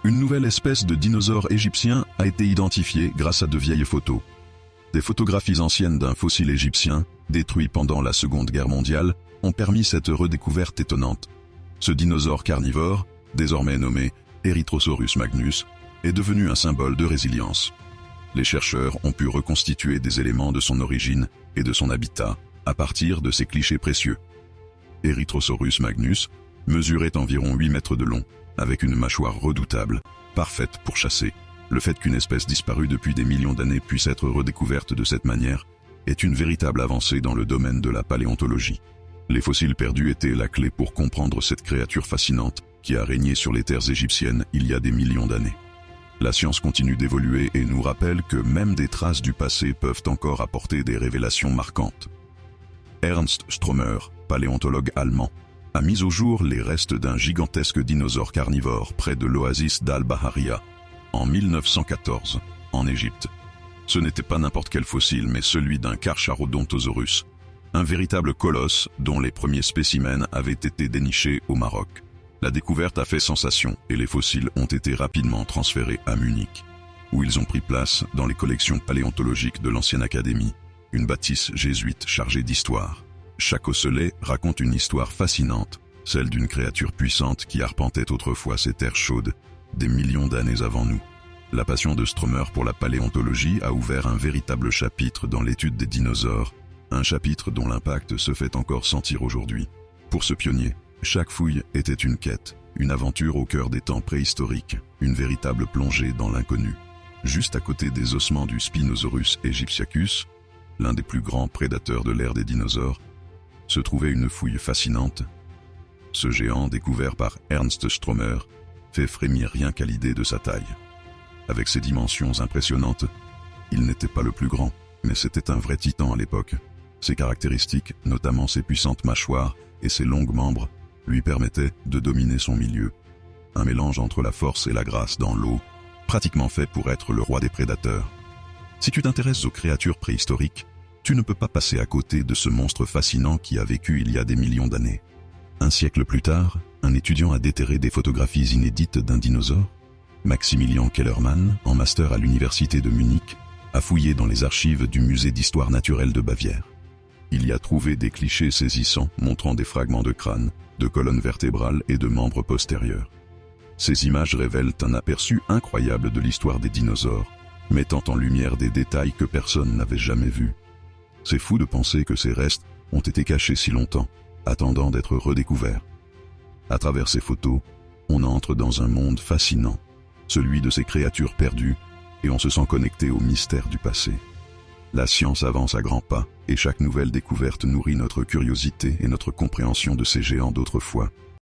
Une nouvelle espèce de dinosaure égyptien a été identifiée grâce à de vieilles photos. Des photographies anciennes d'un fossile égyptien, détruit pendant la Seconde Guerre mondiale, ont permis cette redécouverte étonnante. Ce dinosaure carnivore, désormais nommé Erythrosaurus magnus, est devenu un symbole de résilience. Les chercheurs ont pu reconstituer des éléments de son origine et de son habitat à partir de ces clichés précieux. Erythrosaurus magnus mesurait environ 8 mètres de long, avec une mâchoire redoutable, parfaite pour chasser. Le fait qu'une espèce disparue depuis des millions d'années puisse être redécouverte de cette manière est une véritable avancée dans le domaine de la paléontologie. Les fossiles perdus étaient la clé pour comprendre cette créature fascinante qui a régné sur les terres égyptiennes il y a des millions d'années. La science continue d'évoluer et nous rappelle que même des traces du passé peuvent encore apporter des révélations marquantes. Ernst Stromer, paléontologue allemand, a mis au jour les restes d'un gigantesque dinosaure carnivore près de l'oasis d'Al-Bahariya, en 1914, en Égypte. Ce n'était pas n'importe quel fossile, mais celui d'un Carcharodontosaurus, un véritable colosse dont les premiers spécimens avaient été dénichés au Maroc. La découverte a fait sensation et les fossiles ont été rapidement transférés à Munich, où ils ont pris place dans les collections paléontologiques de l'ancienne académie, une bâtisse jésuite chargée d'histoire. Chaque osselet raconte une histoire fascinante, celle d'une créature puissante qui arpentait autrefois ces terres chaudes, des millions d'années avant nous. La passion de Stromer pour la paléontologie a ouvert un véritable chapitre dans l'étude des dinosaures, un chapitre dont l'impact se fait encore sentir aujourd'hui. Pour ce pionnier, chaque fouille était une quête, une aventure au cœur des temps préhistoriques, une véritable plongée dans l'inconnu. Juste à côté des ossements du Spinosaurus aegyptiacus, l'un des plus grands prédateurs de l'ère des dinosaures, se trouvait une fouille fascinante. Ce géant, découvert par Ernst Stromer, fait frémir rien qu'à l'idée de sa taille. Avec ses dimensions impressionnantes, il n'était pas le plus grand, mais c'était un vrai titan à l'époque. Ses caractéristiques, notamment ses puissantes mâchoires et ses longs membres, lui permettaient de dominer son milieu. Un mélange entre la force et la grâce dans l'eau, pratiquement fait pour être le roi des prédateurs. Si tu t'intéresses aux créatures préhistoriques, tu ne peux pas passer à côté de ce monstre fascinant qui a vécu il y a des millions d'années. Un siècle plus tard, un étudiant a déterré des photographies inédites d'un dinosaure. Maximilian Kellermann, en master à l'université de Munich, a fouillé dans les archives du musée d'histoire naturelle de Bavière. Il y a trouvé des clichés saisissants montrant des fragments de crâne, de colonnes vertébrales et de membres postérieurs. Ces images révèlent un aperçu incroyable de l'histoire des dinosaures, mettant en lumière des détails que personne n'avait jamais vus. C'est fou de penser que ces restes ont été cachés si longtemps, attendant d'être redécouverts. À travers ces photos, on entre dans un monde fascinant, celui de ces créatures perdues, et on se sent connecté au mystère du passé. La science avance à grands pas, et chaque nouvelle découverte nourrit notre curiosité et notre compréhension de ces géants d'autrefois.